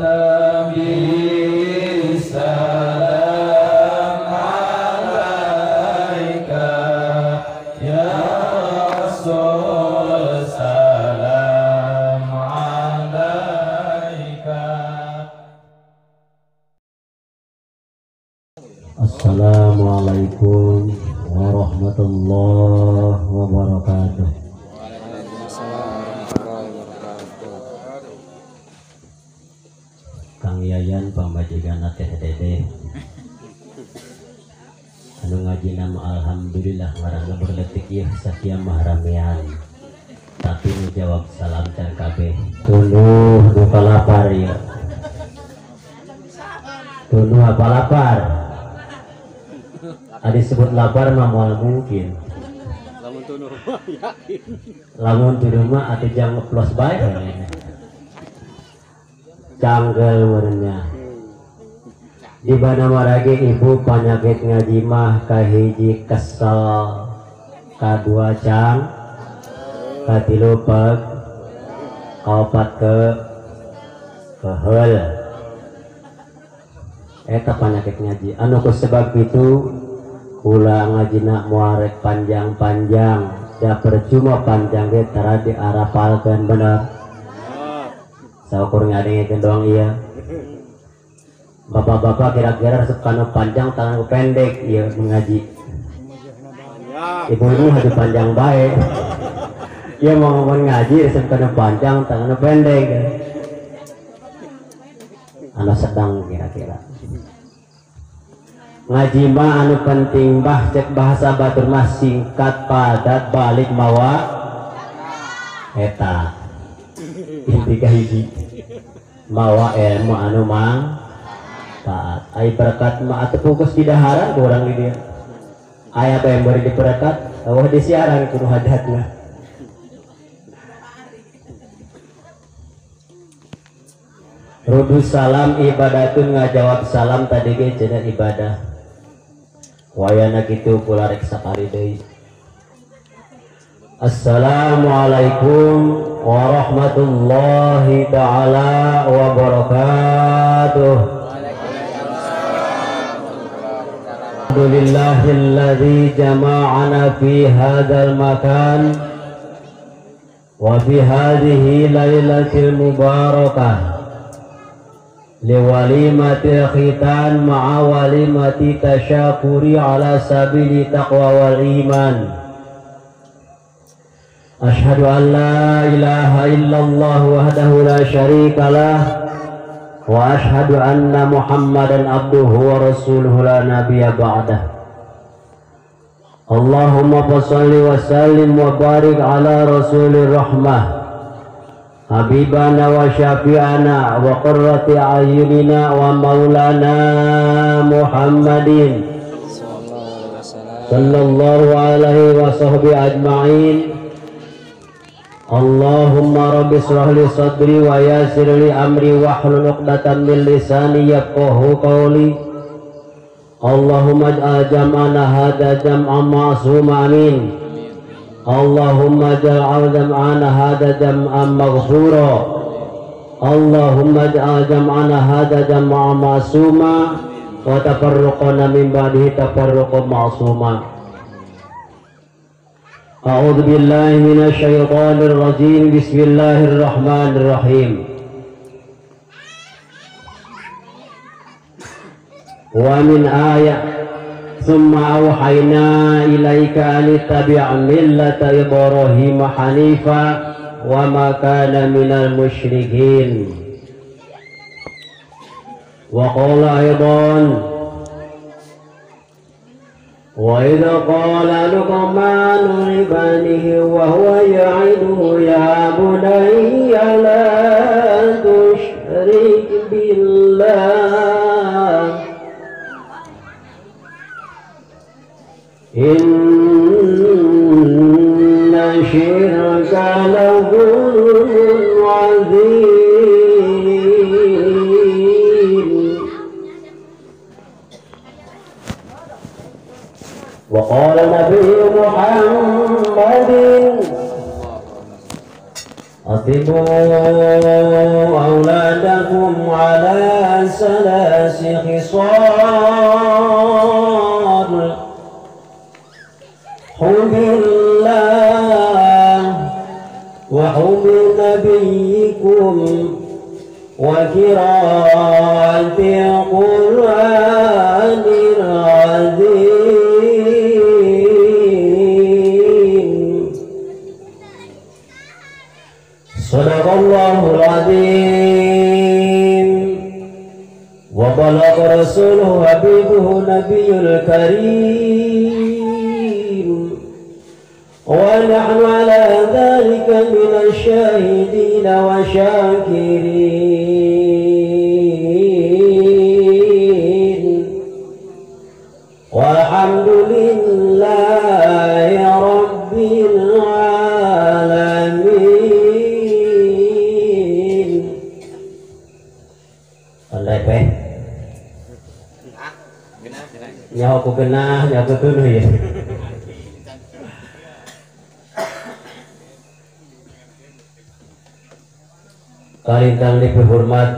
Assalamualaikum warahmatullahi wabarakatuh. Kang Yayan pamajikan TTD anu ngaji nama alhamdulillah marana berletik ya sakia mahramian tapi menjawab salam can kabeh tunuh duka lapar ya tunuh apa lapar. Ada disebut lapar mah moal mungkin. Lamun tunuh mah atau jang ngeplos bae. Canggel warnanya. Di mana maragi ibu penyakit ngaji mah kahiji kesel, kadua cang, katilu peg, kaopat kehel. Eta penyakit ngaji. Anu sebab itu kula ngajina muarek panjang-panjang da percuma panjang ge tara diarapalkeun bener saukur ngadengkeun doang iya bapak-bapak kira-kira suka panjang tangan pendek iya mengaji ibu-ibu haju panjang baik iya mau ngomong ngaji suka panjang tangan pendek anu sedang kira-kira ngaji mah anu penting bah cek bahasa batur mah singkat padat balik mawa eta inti kahiji mawa ilmu anu manfaat ai berkat mah atuh fokus di daharan kurang di dia aya teh yang beri diberkat eueuh disiaran kudu hadatna Rudus salam ibadatun ngajawab salam tadi ge cenah ibadah wayana kitu kula rek sakali deui. Assalamualaikum warahmatullahi taala wabarakatuh. Alhamdulillahilladzi jama'ana fi hadzal makan wa fi hadhihi lailatil mubarakah liwalimatil khitan ma'a walimati tasyakuri ala sabili taqwa wal iman. Ashhadu an la ilaha illallah wahdahu la syarikalah wa ashhadu anna muhammadan abduhu wa rasuluhu la nabiyya ba'dah. Allahumma shalli wa sallim wa barik ala rasulir rahmah habibana wa syafi'ana wa qurrati ayunina wa maulana Muhammadin sallallahu alaihi wa sahbihi ajma'in. Allahumma rabbi shrah li sadri wa yassir li amri wahlul 'uqdatam min lisani yafqahu qawli. Allahumma ij'al jam'ana hadza jam'an ma'suma amin. Allahumma ja'al jam'ana hadza jam'an maghfura. Allahumma ja'al jam'ana hadza jam'an ma'suma wa tafarruqana min ba'dihi tafarruqan ma'suma. A'udzu billahi minasy syaithanir rajim. Bismillahirrahmanirrahim. Wa min ayat Summa awhayna ilaika anittabi' millata Ibrahim hanifa wa ma kana minal musyrikin. Wa qala aidan wa idza qala luqmanu li banihi wa huwa ya'iduhu ya bunayya la tusyrik billah inna syirka la zulmun azim. Wa qala Nabi Muhammadin atibu awladakum على ثلاث خصال حب الله وحب نبيكم وقراءة القرآن العظيم صدق الله العظيم وبلغ رسوله حبيبه نبي الكريم ونحن على ذلك من الشاهدين والشاكرين والحمد لله رب العالمين. Pandai peh nyawa ku genah nyawa ku tunuh ya. Kalian dihormat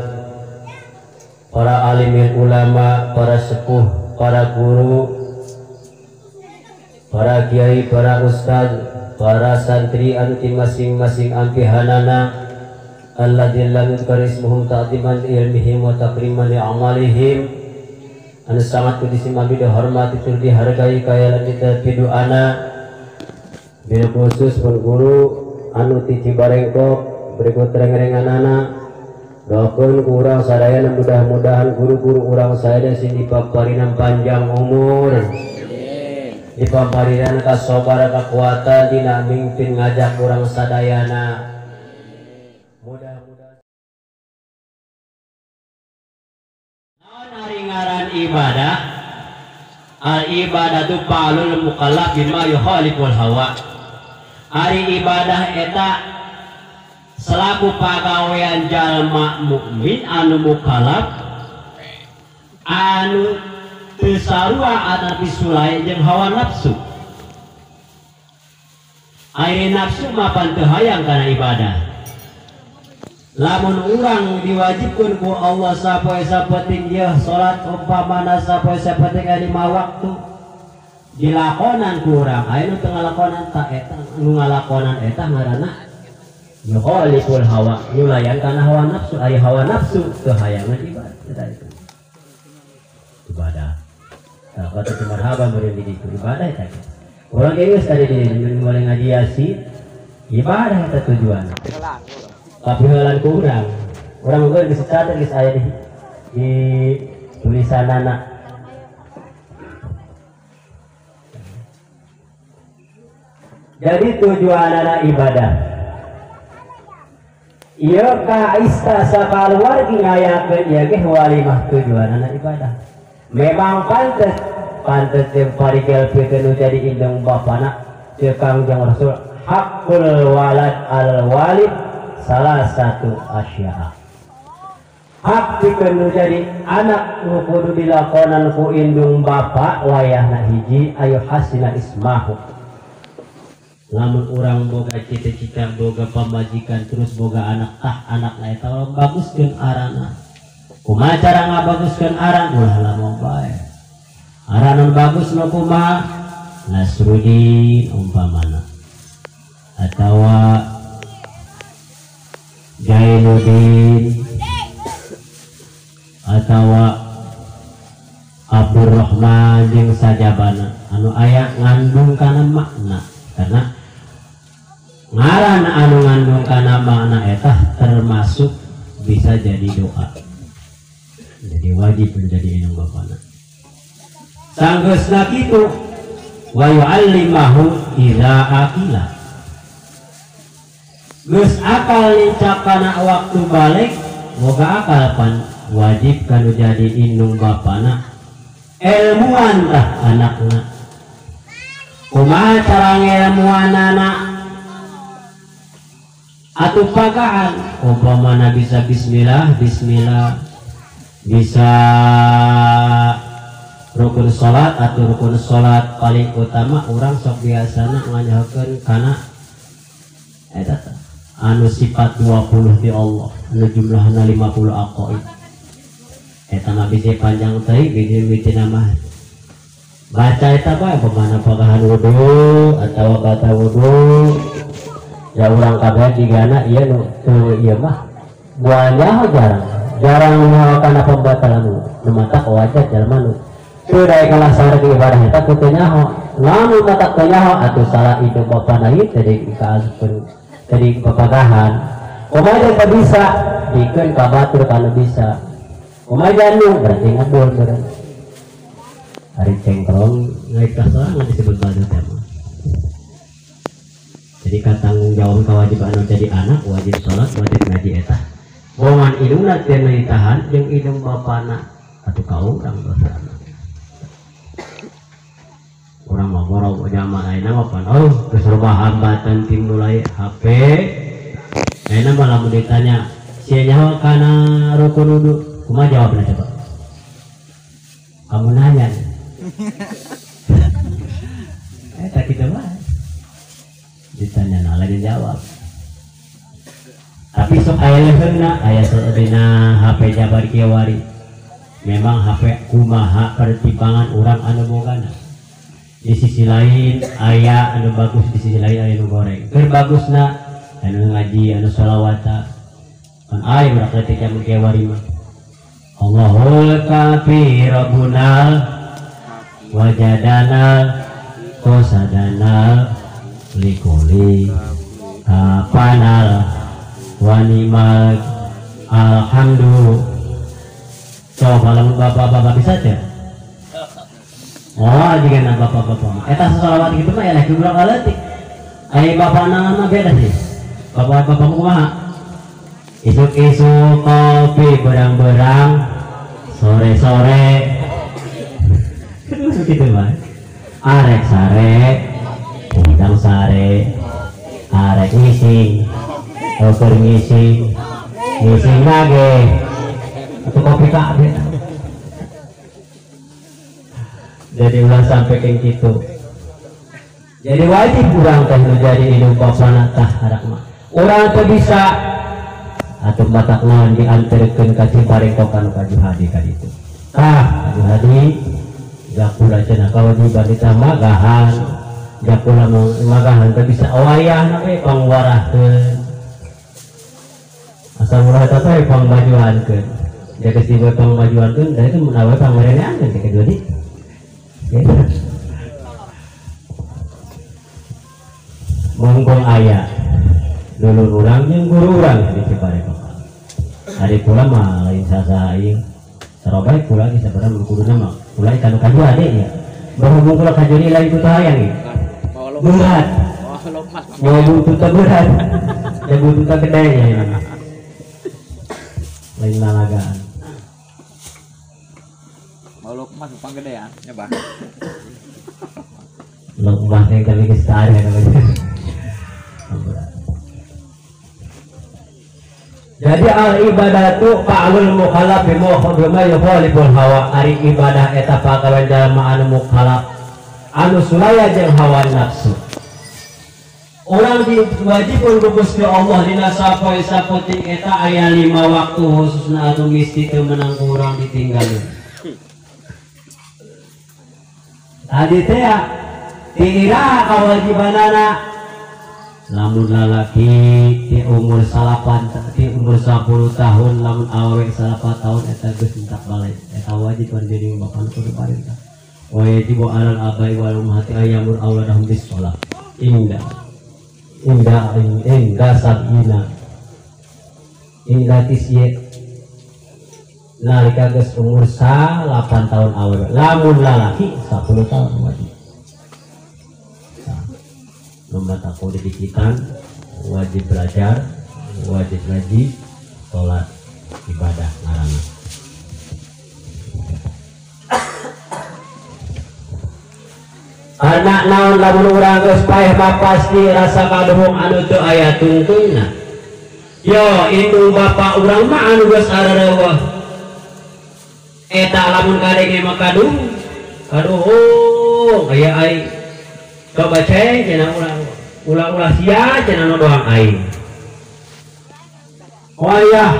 para alimin ulama, para sepuh, para guru, para kiai, para ustad, para santri anu ti masing-masing ampihanana alladzina lam yuzkar ismuhum ta'ziman ilmihim wa takriman li amalihim anu sangat kudisimami dihormati tur dihargai kaya lan ditapidoana bil khusus pun guru anu ti Cibarengkok berikut reng-renganana doakeun ku urang sadaya mudah-mudahan guru-guru urang sadaya sing dipaparinam panjang umur dipaparinan kasabar kakuatan dina mingpin ngajak urang sadayana mudah-mudahan naon ari ngaran ibadah al ibadatu fa'alul mukallaf bima yukhaliful hawa ari ibadah eta selaku pagawean jalma mukmin anu mukallaf anu teu sarua anapi sulai jeung hawa nafsu. Ayeuna nafsu mapan teu hayang kana ibadah. Lamun urang diwajibkeun ku Allah sapoe sapeting ieu salat umpamana sapoe sapeting 5 waktu dilakonan ku urang aya nu teu ngalakonan ta eta nu ngalakonan eta ngaranna yukhaliful hawa nyulayan karena hawa nafsu ari hawa nafsu kehayangan ibadah itu ibadah tak kata marhaban beri di ibadah itu orang ini tadi di mulai ngaji yasin ibadah itu tujuan tapi halan kurang orang mungkin bisa catat di saya di tulisan anak jadi tujuan anak ibadah iya ka istasa kaluargi ngayakeun ieu ge walimah tujuan anak ibadah. Memang pantes jeung parigel pikeun jadi indung bapana teu Kangjeng Rasul hakul walad al walid salah satu asya. Hak pikeun jadi anak nu kudu dilakonan ku indung bapa wayahna hiji ayo hasina ismahu. Lamun orang boga cita-cita boga pamajikan terus boga anak anakna eta baguskeun arana kumaha cara ngabaguskeun aran ulah lamun bae aranan bagus mah kumaha Nasruddin umpamana atawa Jainuddin atawa Abdurrahman jeung sajabana anu aya ngandung kana makna karena ngaran anu ngandung kana makna eta termasuk bisa jadi doa jadi wajib menjadi indung bapana sanggeusna kitu wa yu'allimahu idza aqila geus akal lincak kana waktu balik boga akal pan wajib kanu jadi indung bapana ilmuwan tah anakna kumaha cara ngelmuanana atuh pagaan umpamana bisa bismillah bisa rukun salat atau rukun salat paling utama orang sok biasana nganyakeun kana eta anu sifat 20 di Allah anu jumlahna 50 aqaid eta mah bisi panjang teh biji nama baca eta bae pemana pagahan wudu atau kata wudu ya urang kabeh digana ieu nu teu ieu mah buahnya jarang kana pembatalan nu mata wajah jalma nu teu daek kalasar di ibadah eta teu nyaho lamun mata teu nyaho atuh salah hidup bapana ieu tadi kaasupkeun tadi papagahan kumaha teh bisa dikeun ka batur kana bisa kumaha jantung berarti ngadul berarti hari cengkrong naik kasorangan disebut badat ya mah. Jadi tanggung jawab kewajiban jadi anak wajib sholat wajib ngaji eta bongan idungna teu tahan jeung idung bapana atuh ka urang dosana urang mah borong jamaah ayeuna mah pan geus loba hambatan tim mulai HP ayeuna mah lamun ditanya sia nyaho kana rukun wudu kumaha jawabna coba kamu nanya tak kita mah ditanya nah lagi jawab tapi sok aya leheuna aya dina HP Jabar Kiawari memang HP kumaha pertimbangan urang anu bogana di sisi lain aya anu bagus di sisi lain aya anu goreng keur bagusna anu ngaji anu sholawata kan aya udah ketika Kiawari mah Allahul kafi rabbunal wajadana kosadana likuli kapanal wanimal alhamdulillah coba lamun bapak-bapak bisa aja oh jika nak bapak-bapak eta salawat gitu mah ya lagi kurang aletik ai bapak nama beda sih bapak-bapak kumaha isuk-isuk kopi berang-berang sore-sore gitu mah arek sare udang sare arek ngising oker ngising lagi atau kopi kabeh jadi ulah sampai kayak gitu jadi wajib urang teh jadi hidup bapana tah harak mah urang teh bisa atuh batak naon dianterkeun ka Ciparing tokan ka Juhadi ka ditu tah Juhadi jakula cenah kawajiban ditamagahan jakula magahan teh bisa wayahna we pangwarahkeun asal ulah eta teh pangbajuankeun jadi si pangbajuankeun da itu menawa pangmareneankeun teh kedua di monggo aya dulu urang jeung guru urang di Ciparing tokan ari kula mah lain saha ieu sarobay kula geus sabarang guruna mah mulai kanu kaju ade ya berhubung kula kaju ni lain kutu hayang ya berat mau butuh tak berat ya butuh tak gede ya ini lain lalagaan mau lokmas upang gede ya nyoba lokmas yang kali kestar ya namanya jadi al ibadatu fa'alul mukhalaf bi mukhadama yukhaliful hawa ari ibadah eta pagawean jalma anu mukhalaf anu sulaya jeung hawa nafsu urang diwajibkeun ku Gusti Allah dina sapoe-sapoting eta aya 5 waktu khususna anu mesti teu meunang urang ditinggalin tadi teh tiira kawajibanana lamun lalaki di umur 10 tahun lamun awewe 4 tahun eta geus entak balik eta wajib jadi bapak kudu parintah wajib alal abai wal ummahati ayyamur auladahum bis shalah inda sabina inda tisye nalika geus umur 8 tahun awewe lamun lalaki 10 tahun wajib membaca pendidikan wajib belajar wajib ngaji sholat ibadah ngaranna anak naon lamun urang geus paeh mah pasti rasa kaduhung anu teu aya tungtungna yo indung bapak urang mah anu geus arareeueuh eta lamun kadenge mah kaduhung aya ai coba cek cenah ulah sia cenah nu doang aing wayah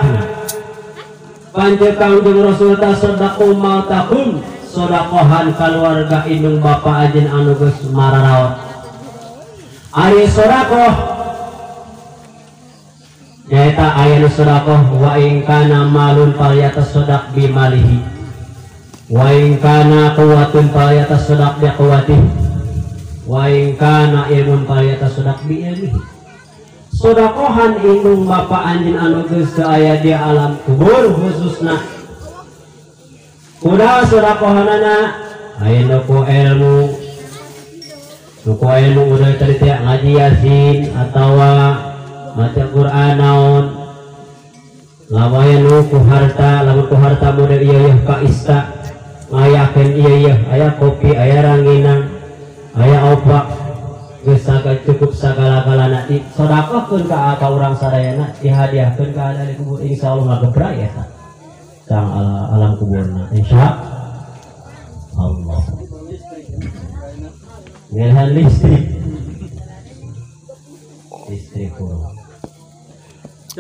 panjekang jeung Rasul ta sedaqu mautakum sodakohan keluarga indung bapak ajen anu geus mararaot. Ari sodakoh nyaeta aya nu sodakoh wa in kana malun falyatasodaq bi malihi wa in kana quwwatun falyatasodaq bi quwwatihi wa in kana ilmun falyatasodaq bi ilmihi. Sodakohan indung bapak anjeun anu geus aya di alam kubur khususna udah sodakohanana aya nu ku ilmu udah tadi teh ngaji yasin atawa maca Quran naon lamun ku harta model ieu ka ista ngayakeun ieu aya kopi aya ranginang aya opak geus cukup sagala-galana sodakohkeun ka urang sadayana dihadiahkeun ka ahli kubur insyaallah ngagebra ya sang alam kuburna insyaallah. Ngelahan listrik kurang.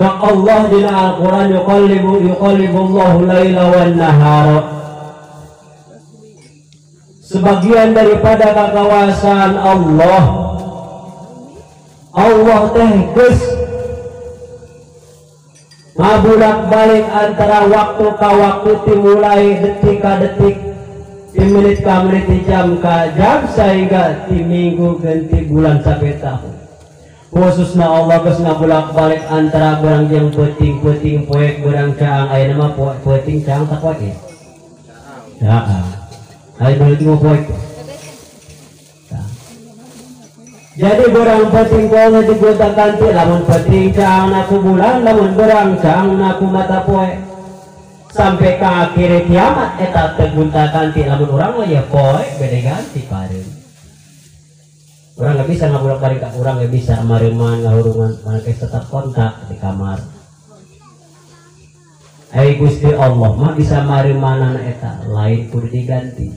Kak Allah di Al-Quran yuqallibu Allahu laila wan nahara. Sebagian daripada kekuasaan Allah teh geus ngabulak-balik antara waktu ka waktu dimulai detik ka detik di menit ka menit di jam ka jam sehingga di minggu ganti bulan sampai tahun. Khususna Allah geus ngabulak-balik antara berang jeung peuting poek berang caang aya nama peuting caang tak poek ya. Heeh. Aya dulu poek. Jadi berang peuting poek digonta ganti lamun peuting caang naku bulan lamun berang caang naku mata poek. Sampai ke akhir kiamat eta teu gonta ganti lamun urang mah ya poek beda ganti pareun. Urang gak bisa ngabulak-balik ka urang gak bisa mareuman ngahurungan make tetap kontak di kamar. Ai Gusti Allah mah bisa mareumanana eta lain kudu diganti.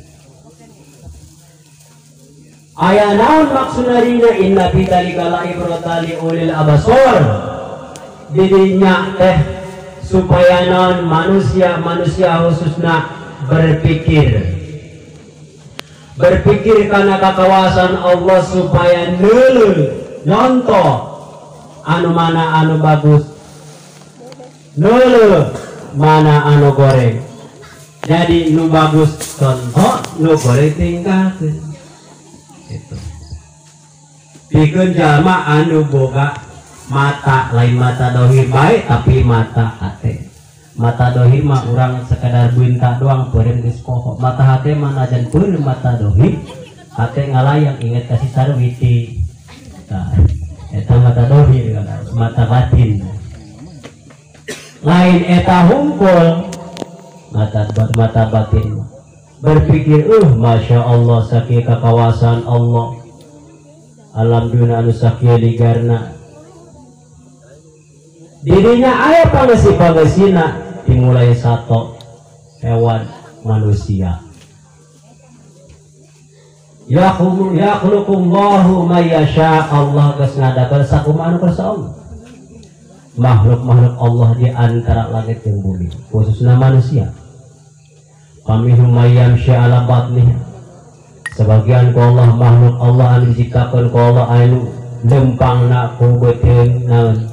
Aya naon maksudna dina inna fi dzalika la ibratan li ulil absar. Didinya teh supaya naon manusia khususna berpikir karena kekawasan Allah supaya nyontoh anu mana anu bagus mana anu goreng. Jadi nu bagus contoh nu goreng tinggalkeun gitu. Pikeun jalma anu boga mata lain mata dohir baik tapi mata hate. Mata dohir mah urang sekedar bunta doang peureun geus poho. Mata hate mah najan peureun mata dohir hate ngalayang inget kasih sarwiti. Tah eta mata dohir mata batin. Lain eta hungkul mata batin berpikir masya Allah sakieu kakawasan Allah alam dunia anu sakieu ligarna dirinya aya pangeusi-pangeusina dimulai sato hewan manusia. Yakhluqullahu may yasha. Allah geus ngadakeun sakumaha anu kersa Allah. Makhluk-makhluk Allah di antara langit jeung bumi khususna manusia. Faminhum may yamshi ala batnihi. Sebagian ku Allah makhluk Allah anu diciptakeun ku Allah anu lempangna ku beuteung naon.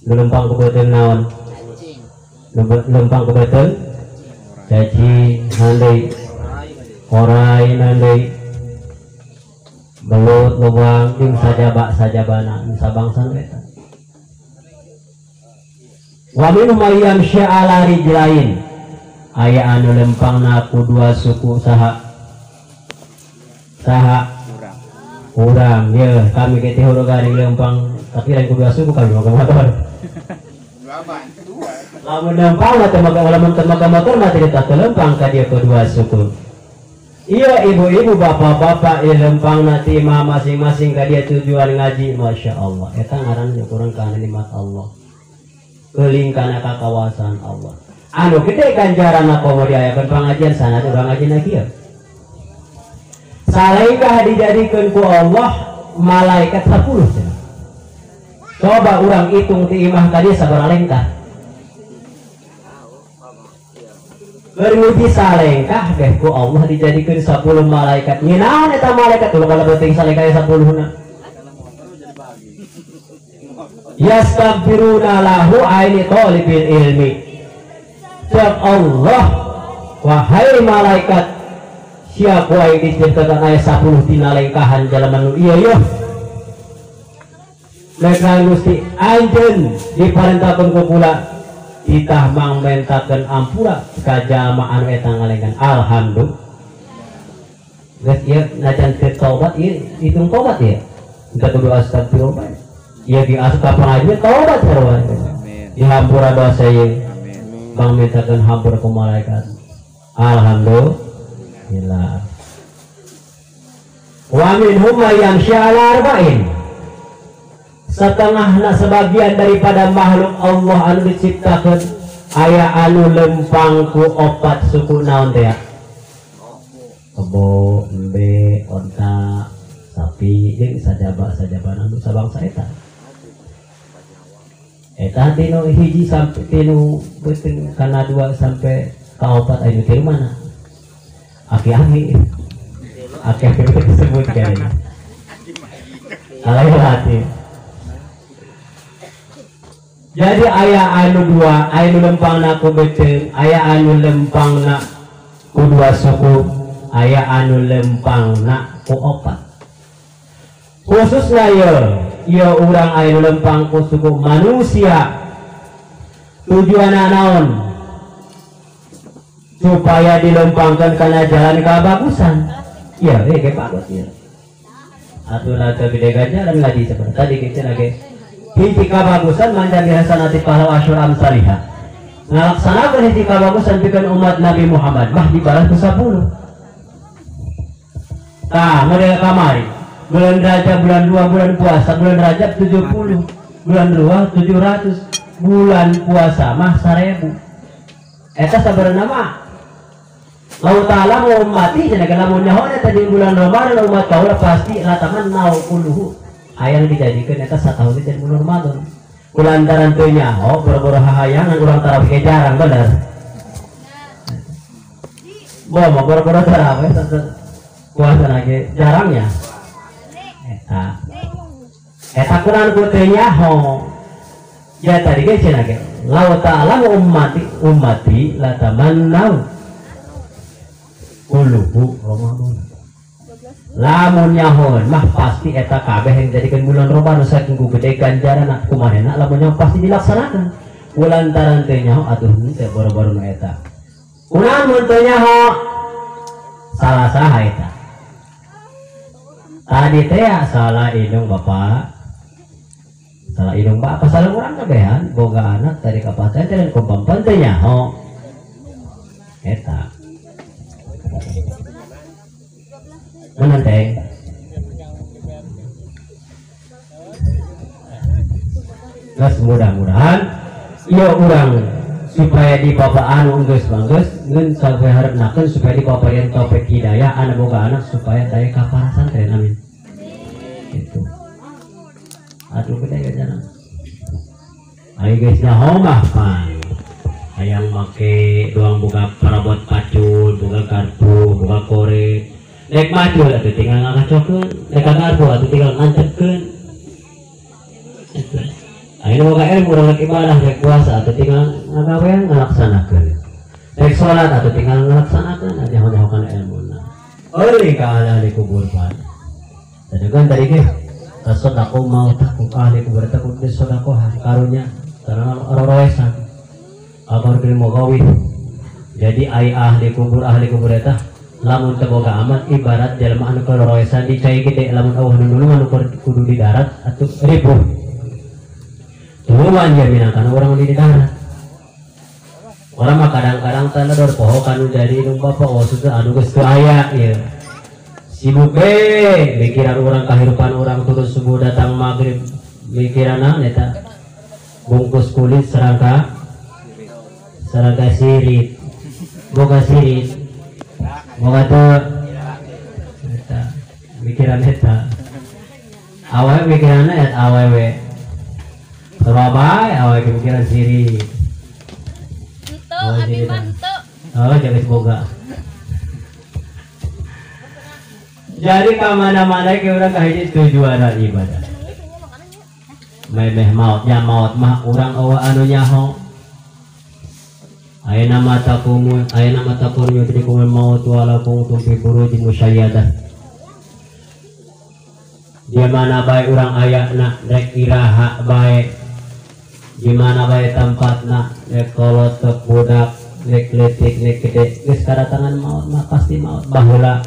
Lempang ku beuteung naon? Lempang ku beuteung cacing handai korai handai belut lubang jeung sajabana sabangsan eta. Wa minhum may yamshi ala rijlain. Aya anu lempangna ku dua suku saha urang ye kami ge teh hurugari lempang tapi lain ku dua suku kami boga motor. Lamun lempang mah teu maga motor mah teh teu lempang ka dieu kedua suku. Iya ibu-ibu bapak-bapak ieu lempangna ti mah masing-masing ka dieu tujuan ngaji masyaallah. Eta ngaranna kurang kana nikmat Allah. Keuling kana kakawasan Allah. Anu gede ganjaranna komo diayakeun pangajian sanad urang ngajina kieu. Salaikah dijadikeun ku Allah malaikat 10 cenah. Coba urang hitung ti imah tadi sabaraha lengkah. Bermuji salengkah deh ku Allah dijadikan 10 malaikat. Ninaon eta malaikat dulu kalau penting salengkah 10 na. Yastaghfiruna lahu aini talibil ilmi. Cak Allah wahai malaikat siapa yang diciptakan ayat 10 tina lengkahan jalaman iya iya. Mereka Gusti anjeun diparentahkeun ku kula itah mangmentakeun ampura ka jalma anu eta ngalengkan alhamdulillah. Geus ieu najan teu tobat ieu hitung tobat ya. Kita kudu astagfirullah. Ieu di asup pengajian tobat sarua. Dihampura dosa ieu. Mangmentakeun hampura ku malaikat. Alhamdulillah. Wa minhum yang sya'ala arba'in. Setengahna sebagian daripada makhluk Allah anu diciptakan aya anu lempang ku 4 suku naon teh kebo, embe, onta, sapi, jeung sajaba anu sabangsa eta tinu hiji sampai tinu beuteung kana 2 sampai ka 4 anu teh mana aki-aki disebut kayaknya alai hati. Jadi ayah anu 2 anu lempangna ku beuteung aya anu lempangna ku 2 suku aya anu lempangna ku 4 khususna ieu urang anu lempang ku suku manusia tujuanna naon supaya dilempangkan kana jalan kebagusan iya ge bagus ieu aturan teu gede ganjaran ngaji seperti tadi kita lagi hiji kabagusan manjang hasanati pahala asyur amsalihah ngalaksanakeun hiji kabagusan pikeun umat Nabi Muhammad mah dibalas ku 10. Tah model kamari bulan Rajab bulan 2 bulan puasa bulan Rajab 70 bulan 2 700 bulan puasa mah 1000 eta sabarana mah Allah Ta'ala mau ummati cenah lamun nyaho eta di bulan Ramadan umat kaula pasti lataman naul kuluhu ayang dijadikan eta satahun di bulan Ramadan kulantaran teu nyaho boro-boro hahayangan urang tarawih jarang bener mah boro-boro tarawih puasa lagi jarangnya eta kurang ku teu nyaho ya tadi ge cenah ge Allah Ta'ala ummati latamannau kuluhu Ramadan lamun nyahon mah pasti eta kabeh yang jadikan bulan Ramadan saking ku gede ganjaran kumanehna lamun nyaho pasti dilaksanakan kulantaran teu nyaho atuh teh boro-boro nu eta unamun teu nyaho salah saha eta tadi teh salah indung bapak salah indung bapak salah urang kabehan boga anak tadi ka pasantren kumpampan teu nyaho eta menenteng gas mudah-mudahan iya urang supaya dipapaan geus banggeus ngeun sampai hareunakeun supaya dipapaeun taufik hidayah anu boga anak supaya daya ka pasantren amin gitu atuh gede ganjaran ayo geus nyaho mah pan hayang make doang boga perabot pacul boga kartu boga korek nek maju atuh tinggal ngakacokeun nek kagarpu atuh tinggal ngancepkeun ayeuna boga ilmu urang rek ibadah rek puasa atuh tinggal ngagawean ngalaksanakeun rek salat atuh tinggal ngalaksanakeun nyaho-nyahokan ilmuna euy ka ahli kubur pan sadegan tadi ge sedekah mau takut ahli kubur takut sedekah karunya karena roroesan abar ilmu gawi jadi ahli kubur eta lamun teu boga amat ibarat jalma anu karoroesan di cai gede lamun eueuh nu nulung anu kudu di darat atuh ribuh tuluan jaminan kana urang di darat orang mah kadang-kadang tanda dor poho kanu jadi nu bapak waksudna anu geus teu aya ieu sibuk mikiran urang kahirupan urang turun subuh datang maghrib mikiranna eta bungkus kulit serangka sirit boga sirit boga teu eta mikiran eta awewe mikiranna eta awewe sababai awewe mikiran sirit abi bantu. Oh, jangan boga. Jadi kemana-mana ke orang kahiji tujuan ibadah. Memeh mautnya maut mah orang awa anu nyaho. Ayeuna mata kumun yudrikumul maut walaupun fi burujin musayyadah. Di mana bae urang ayana rek iraha bae. Di mana bae tempatna rek kolot tek budak rek letik rek gede geus kadatangan maut mah pasti maut baheula.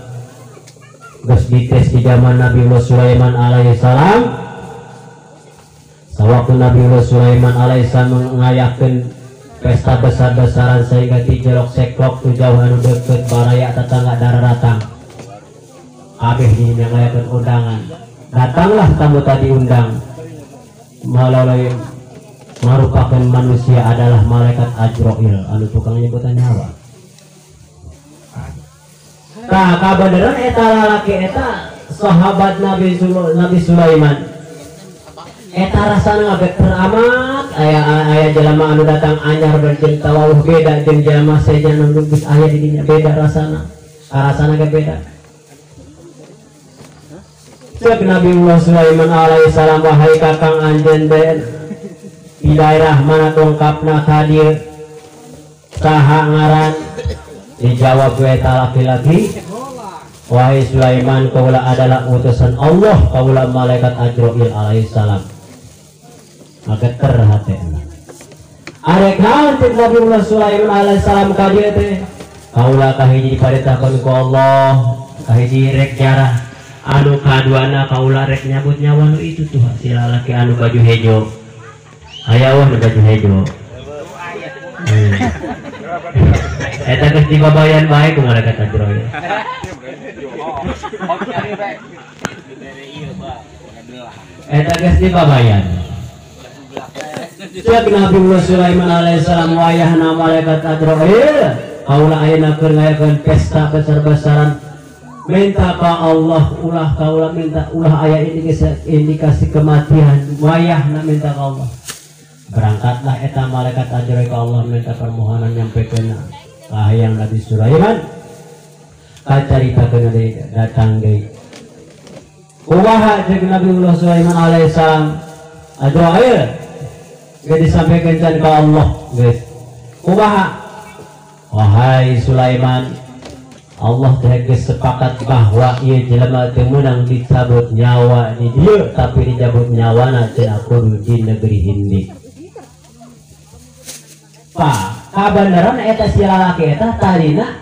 Geus dites di zaman Nabi Sulaiman alaihissalam. Sawaktu Nabi Sulaiman alaihissalam ngayakeun pesta besar-besaran sehingga dijelok seklok tu jauh anu deket baraya tetangga daratang. Abeh yang ngayakeun undangan. Datanglah tamu tadi undang. Melalui merupakan manusia adalah malaikat Ajroil anu tukang nyebutan nyawa. Tah kabeneran eta lalaki eta sahabat Nabi Sulaiman. Eta rasana geter amat aya jelema anu datang anyar dan jeung tawawuh beda jeung jelema sejen anu geus aya di dinya beda rasana. Rasana ge beda. Cek Nabi Sulaiman alaihissalam wahai kakang anjeun den di daerah mana dongkapna hadir saha ngaran dijawab eta laki-laki wahai Sulaiman kaula adalah utusan Allah kaula malaikat Ajroil alaihissalam. Geter hatena arek hanteu Nabi Sulaiman alaihissalam ka dieu teh kaula kahiji diparitahkeun ku Allah kahiji rek jarah anu kaduana kaula rek nyabut nyawa nu itu tuh si lalaki anu baju hejo aya wah nu baju hejo eta geus dibabayan bae ku malaikat Ajroil. Eta geus dibabayan. Cek Nabi Sulaiman alaihissalam wayahna malaikat Ajroil kaula ayeuna keur ngayakeun pesta besar-besaran minta ka Allah ulah kaula minta ulah aya indikasi kematian wayahna minta ka Allah. Berangkatlah eta malaikat Ajroil ka Allah minta permohonan nyampekeun ka hayang Nabi Sulaiman kacaritakeun deui datang deui kumaha cek Nabi Sulaiman alaihissalam Ajroil geus disampaikan can ka Allah geus kumaha wahai Sulaiman Allah teh geus sepakat bahwa ieu jelema teu meunang dicabut nyawa di dieu tapi dicabut nyawana teh kudu di negeri Hindi. Pak kabeneran eta si lalaki eta tadina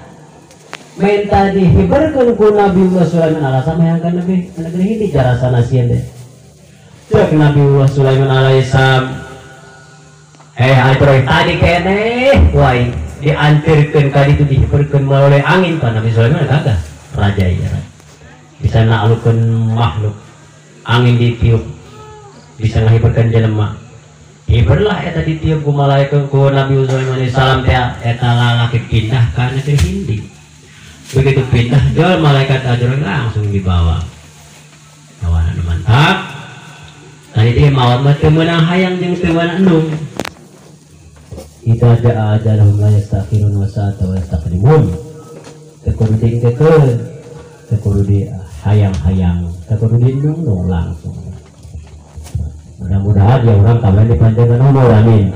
minta dihiberkeun ku Nabi Sulaiman alaihissalam hayang ka negeri Hindi jarasana sieun teh. Cek Nabi Sulaiman alaihissalam Ajroil tadi kene wai diantirkeun ka ditu dihiberkeun melalui angin ka Nabi Sulaiman kagah raja ieu bisa nalukkeun makhluk angin ditiup bisa ngahiberkeun jelema hiberlah eta ditiup ku malaikat ku Nabi Sulaiman alaihissalam teh eta lalaki pindah ka negeri Hindi. Begitu pindah jol malaikat Ajroil langsung dibawa kawan anu mantap tadi dia maut mah teu meunang hayang jeung teu meunang endung. Idza jaa ajaluhum la yastakhirun wa sa'ata wa yastaqdimun. Tekudu dingkeun, tekudu di hayang-hayang, tekudu dindung langsung. Mudah-mudahan ya orang kawan dipanjangkan umur amin.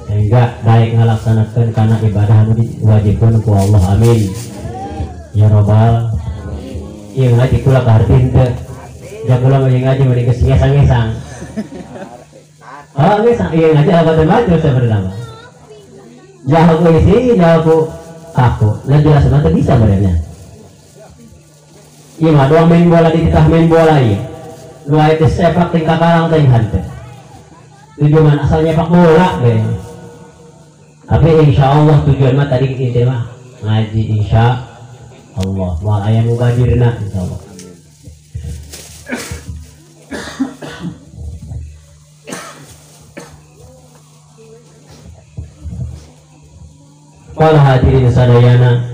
Sehingga baik ngalaksanakeun kana ibadah anu diwajibkeun ku Allah amin. Ya Rabbal. Ieu ngaji kula kahartin teu. Jaga ulang ngaji meureun geus ngesang-ngesang. Oh, ngesang ieu ngaji apa teh maju sebenarnya. Ya aku isi, ya aku nah jelas teh bisa benernya. Ieu mah doang main bola di titah main bola ieu. Nu aya teh sepak ting kakarang teh hanteu. Tujuan asalnya sepak bola deh. Tapi insya Allah tujuan mah tadi kita mah ngaji insya Allah. Wal aya mubadirna insya Allah. Para hadirin sadayana.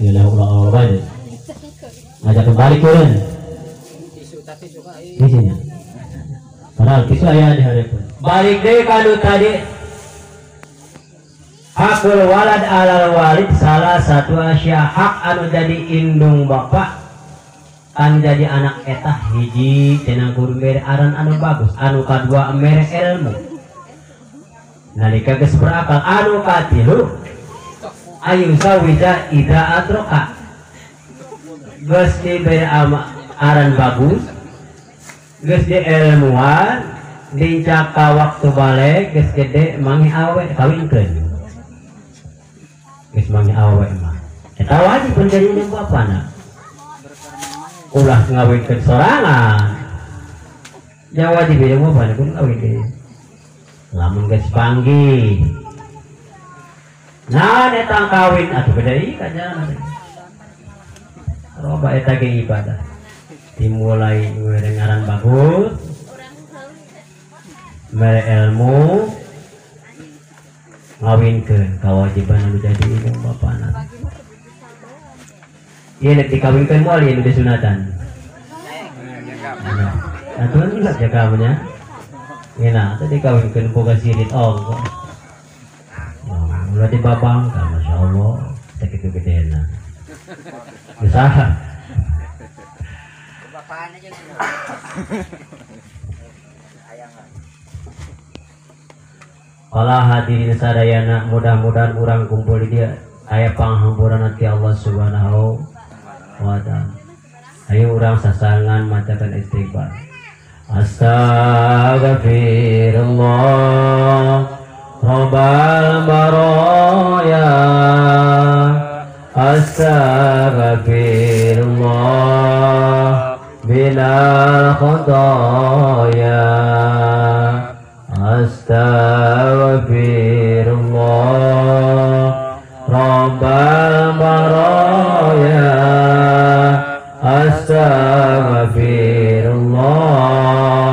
Ya Allah banyak. Ngajak kembali kurun. Di sini. Padahal kisah ayah di hari pun. balik deh kanu tadi hakul walad alal walid, salah satu asya hak anu jadi indung bapak kan jadi anak etah hiji cenah kudu mere aran anu bagus, anu kadua mere ilmu nalika geus berakal, anu katilu ayu sawija ida atroka geus dibere aran bagus, geus di ilmuwan dincak ka waktu balik geus gede mangi awe kawinkeun. Geus mangi awe mah eta wajib menjadi indung bapana. Ulah ngawinkeun sorangan. Ya wajib indung bapana pun ngawinkeun. Lamun geus panggih. Nah eta kawin atuh beda ieu kajaran. Roba eta ge ibadah. Dimulai ngaran bagus. Mere ilmu ngawinkeun kawajiban anu jadi indung bapana. Ieu nek dikawinkeun moal ieu di sunatan. Atuh enggak jaga nya. Ngena tadi dikawinkeun boga sirit ongko. Ulah dibabangkan masyaallah sakitu gedena. Usaha. Bapana jeung Allah hadirin sadayana, mudah-mudahan urang kumpul di dia aya panghampuran hati Allah Subhanahu wa ta'ala. Ayo urang sasangan macakan istighfar. Astaghfirullah Rabbal baraya. Astaghfirullah minal khataya. Astaghfirullah Rabbal baraya. Astaghfirullah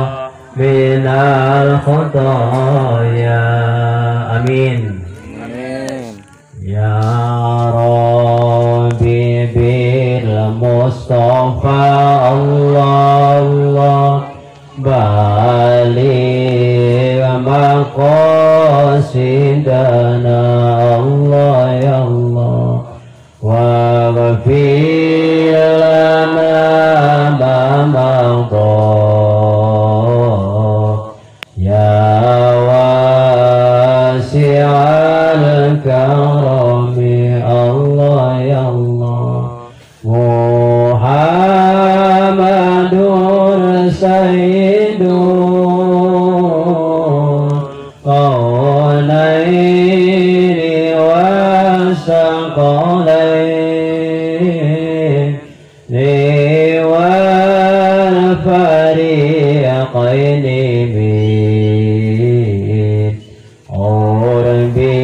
minal khataya. Amin. Amin. Ya Rabbi bil Mustafa Allah balik maqasidana Allah ya Allah wa ghafir lana ma madha ya wasi'al karami Allah ya Allah Muhammadur Sayyidun qawlaini wa saqalaini wal fariqaini min urbi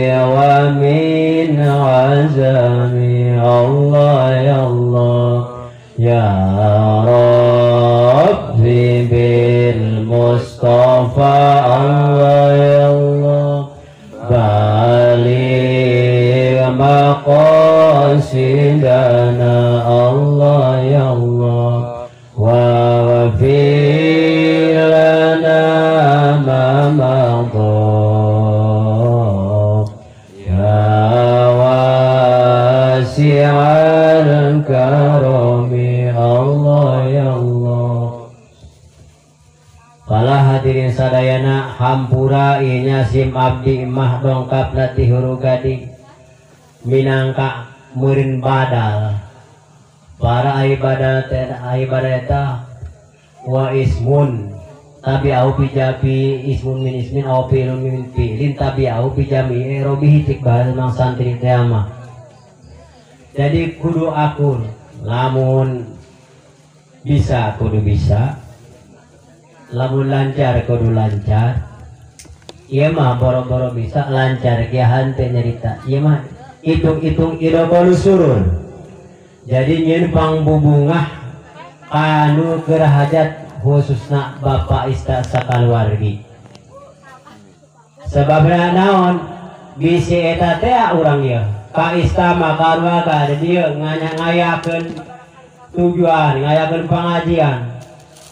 wa min azami Allah ya Allah ya Rabbi bil Mustafa Allah ya Allah balik maqasidana Allah ya Allah wa ghafir lana ma madha ya wasi'al karami Allah ya Allah. Para hadirin sadayana hampura inya sim abdi imah dongkap nati huru gading minangka murin badal para ibadah eta wa ismun tabi au pijabi ismun min ismin au pilun min pilin tabi au pijami robihi cik bahasa mang santri teama. Jadi kudu akun lamun bisa kudu bisa, lamun lancar kudu lancar. Iya mah boro-boro bisa lancar kia hante nyerita. Iya mah hitung-hitung idobolu surun. Jadi nyen pangbubungah anu kerahajat khususna bapak ista sakaluargi. Sebabna naon bisi eta teh urang ieu ka ista makarwaga dia ngayakeun tujuan, ngayakeun pengajian.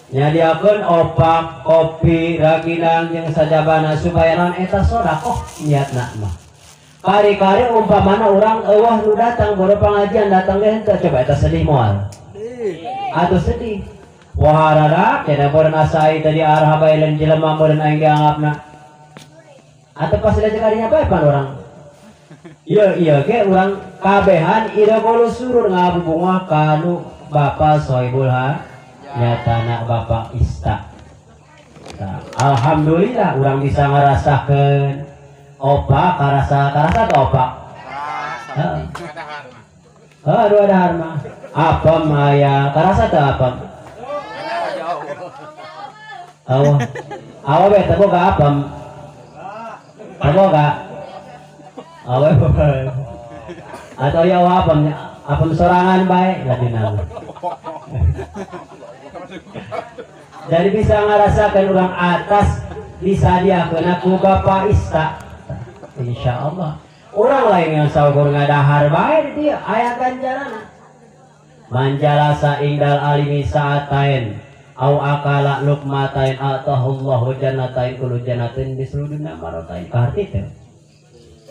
nyadiakeun opak, kopi, raginang jeung sajabana supaya non eta sedekah niatna mah. Kari-kari umpamana urang eueuh nu datang boro pengajian datang ge henteu coba eta sedih moal. Atuh sedih. Waharadak cenah beureun asai tadi arah bae jelema meureun aing dianggapna. Atuh pas da kadinya bae pan urang. Iya ge urang kabehan ida kulo surur ngabubungah kanu Bapak Soibul nyatana Bapak Ista. Nah, alhamdulillah urang bisa ngarasakeun opak karasa teh opak. Heeh. Aduh ada harma. Apem aya karasa teh apem. Awa beta boga apem. Boga. Awe boga. Atau ya apem sorangan bae ladina. Jadi bisa ngarasakan orang atas disadiakeun ku Bapak Ista. Insyaallah. Orang lain yang saukur ngadahar bae di dieu aya ganjaranna. Manjalasa indal alimi sa'atain au akala luqmatain atahullahu jannatain kullu jannatin bisrudina maratain. Kaharti teh.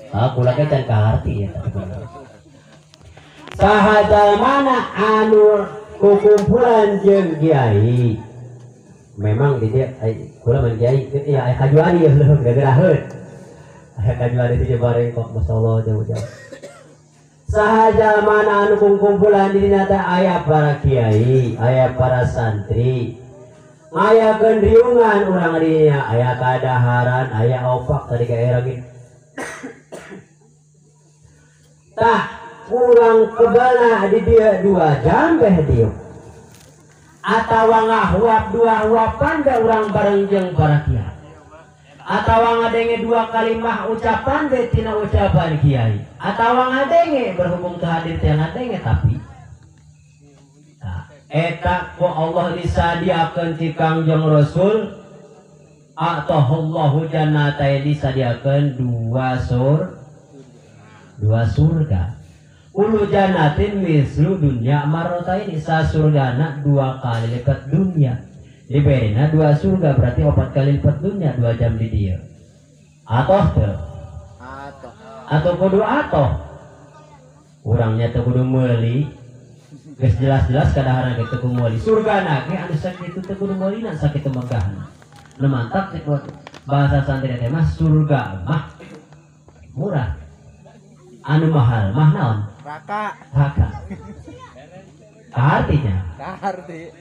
Kula ge can kaharti ya. Sahajal mana anu kukumpulan jeung kiai. Memang di dia kula mun kiai ya kajuari ya gara-gara kajuari itu bareng kok masyaallah jauh-jauh. Sahaja mana anu kumpulan di dina teh aya para kiai, aya para santri. Aya gendriungan urang dinya, aya kadaharan, aya opak tadi kayak lagi. Tah urang kebalna di dia 2 jam beh dieu. Atawa ngahuap 2 huapan da urang bareng jeung para kiai. Atawa ngadenge 2 kalimah ucapan be tina ucapan kiai. Atawa ngadenge berhubung teu hadir teh ngadenge tapi eta ku Allah disadiakeun ti Kangjeng Rasul atahullahu jannatain disadiakeun 2 surga. Ulu jannatin mislu dunya marotain isa surgana 2 kali lipat dunia. Diberina 2 surga berarti 4 kali lipat dunia 2 jam di dia. Atoh teu? Atau kudu atoh. Urangnya teu kudu meuli. Geus jelas-jelas kadaharan ge teu kudu meuli. Surgana ge anu sakitu teu kudu meulina sakitu megahna. Nu mantap teh bahasa santri teh mah surga mah murah. Anu mahal mah naon? Raka. Artinya? Arti.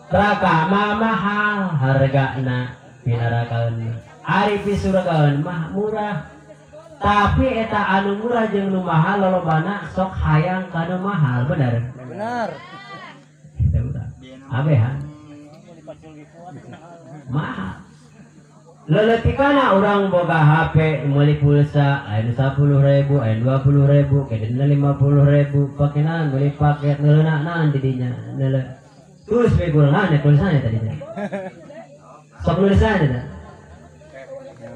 Raka mah mahal hargana pinarakaeun. Ari pi surgaeun mah murah. Tapi eta anu murah jeung nu mahal lolobana sok hayang kana mahal, bener? Bener. Eta urang. Abehan. Mahal. Leletikana orang boga HP meuli pulsa aya 10.000, aya 20.000, kedena 50.000, pakenan meuli paket neuleuna di dinya. Terus we gulana tulisannya tadinya. Sok nulisannya teh.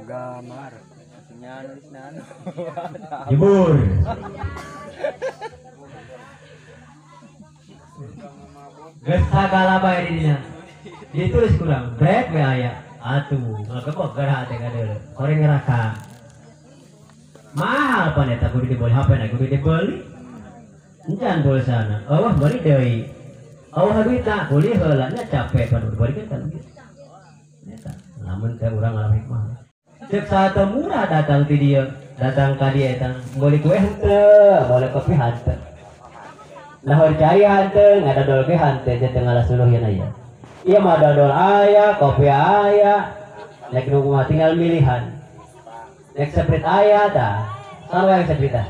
Gambar. Nyanulisnan. Jebur. Geus sagala bae di dinya. Ditulis kurang, brek we aya. Atuh, ngakebok gara teh kadeu. Koreng ngeraka. Mahal pan eta kudu dibeli HP na kudu dibeli. Encan pulsana. Eueuh beli deui. Eueuh duitna kuliah heula nya capek pan beli kan gitu. Eta. Lamun teh urang ngalah hikmah. Cek saat murah datang ti dieu, datang ka dieu eta. Beli kue henteu, beli kopi henteu. Lahor cai henteu, ngadadol ge henteu teh ngalah suluh yeuna ieu. Iya mah dodol aya, kopi aya, nek nu mah tinggal milihan. Nek seprit aya tah, sarua yang seprit tah.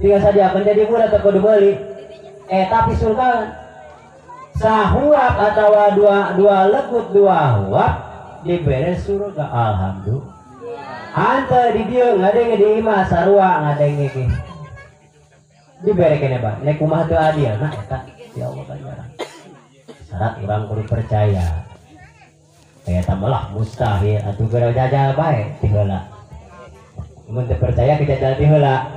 Tinggal sadiakeun jadi murah teu kudu meuli. Tapi surga sahuap atawa dua lekut 2 huap dibere surga alhamdulillah. Hanteu di dieu ngadenge di imah sarua ngadenge ge. Dibere keneh Pak, nek kumaha teu adil nah eta ya Allah ganjaran. Syarat orang kudu percaya. Kayak tambahlah mustahil atuh gara jajal bae ti heula. Mun teu percaya ke jajal ti heula.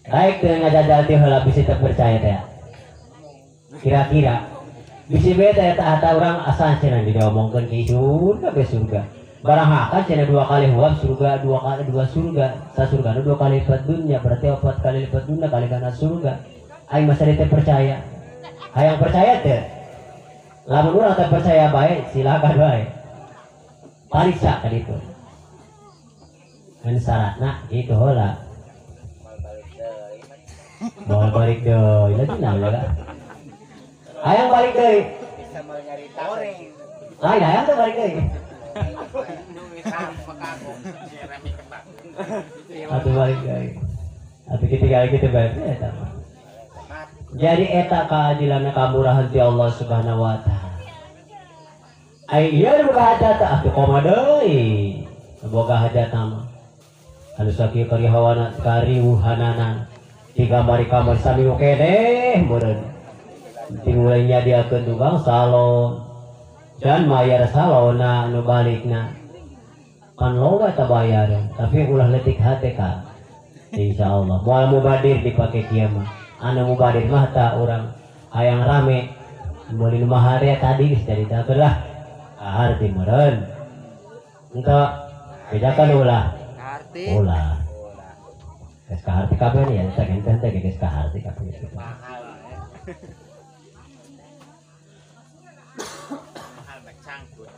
Baik teu ngajajal ti heula bisa teu percaya teh. kira-kira bisi beta eta orang asal cenah diomongkeun ke surga ke surga barang hakan cenah 2 kali huam surga 2 kali 2 surga sasurga 2 kali lipat dunia berarti 4 kali lipat dunia kali kana surga aing masa teh percaya hayang percaya teh lamun urang teh percaya bae silakan bae pariksa ka ditu kan syaratna gitu heula mau balik deui lagi naon hayang balik deui sama nyarita goreng lain hayang teh balik deui atuh balik deui atuh kita balik eta jadi eta keadilan kamurahan ti Allah Subhanahu wa taala ai ieu boga hajat atuh koma deui boga hajat mah anu sakieu kariuhananan digambari kamar sami keneh meureun dimulai nyadiakeun tukang salon dan mayar salona anu balikna kan loba ta bayaran tapi ulah leutik hate ka insyaallah moal mubadir dipake kieu mah anu mubadir mah ta urang hayang rame meuli nu mahare tadi geus carita lah arti meureun engko bedakan ulah ulah geus kaharti kabeh ya eta genten teh geus kaharti kabeh mahal mahal cangkut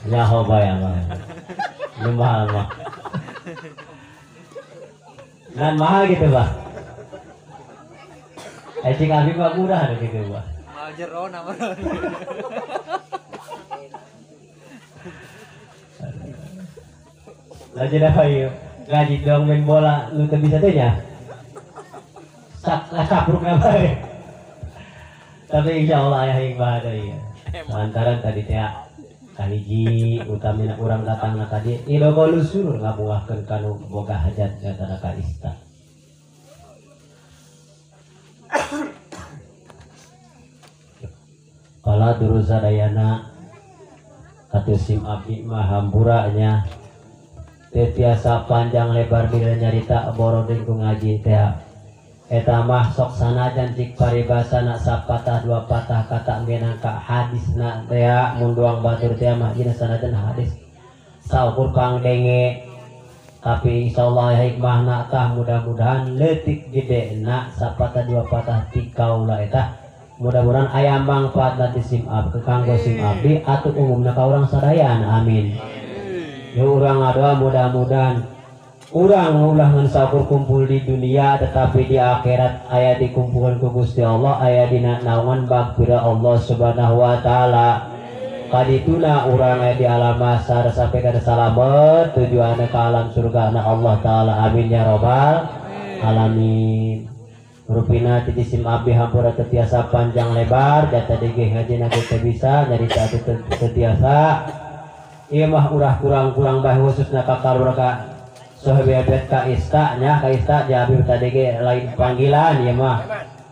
nyaho bae mah nu mahal mah dan mahal gitu bah cing abi mah murah gitu bah mahal jero nama lagi dah ayo ngaji dong main bola lu teu bisa teh nya sapruk na bae tapi insyaallah aya hikmah deui lantaran tadi teh kahiji utamina urang datangna tadi ieu lusul ngabuahkeun kanu boga hajat nyatana ka ista kala durusadayana katusim abdi mah hamburanya tiasa panjang lebar bila nyarita boroding ku ngaji teh eta mah sok sanajan cik paribasana sapatah 2 patah kata minangka hadisna teh mun doang batur teh mah dina sanajan hadis saukur kang denge tapi insyaallah hikmahna tah mudah-mudahan leutik gedena sapatah 2 patah ti kaula eta mudah-mudahan aya mangfaatna ti simab ke kanggo simabdi atuh umumna ka urang sadayana amin. Yo urang ngadoa mudah-mudahan urang ulah ngan sakur kumpul di dunia tetapi di akhirat aya dikumpulkan ku Gusti Allah aya dina naungan bagfira Allah Subhanahu wa taala. Kadituna urang aya di alam mahsyar sampai kada salamet tujuanna ka alam surga na Allah taala amin ya rabbal alamin. Rupina ti sim abdi hampura tetiasa panjang lebar jata dege ngajina kita bisa nyarita tetiasa ieu mah urah kurang-kurang bae khususna ka kaluarga sahabat ka ista nya ka ista jabi tadi ge lain panggilan ieu mah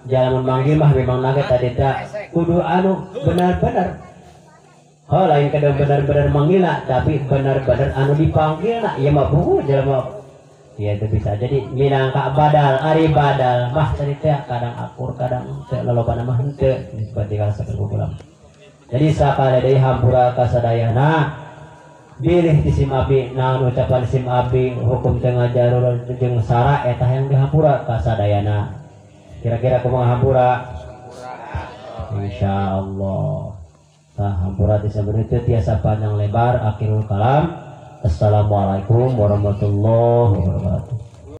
jalan manggil mah memang naga tadi teh kudu anu benar-benar lain kada benar-benar manggilna tapi benar-benar anu dipanggilna ieu mah buku jelema ya itu bisa jadi minangka badal ari badal mah tadi teh kadang akur kadang teu lolobana mah henteu seperti kala sakeun jadi sakali deui hampura kasadayana bilih di sim abdi naon ucapan sim abdi hukum tengah jarur jeung sara eta yang dihampura kasadayana kira-kira kumaha hampura insyaallah tah hampura ti sabenerna tiasa panjang lebar akhirul kalam assalamualaikum warahmatullahi wabarakatuh.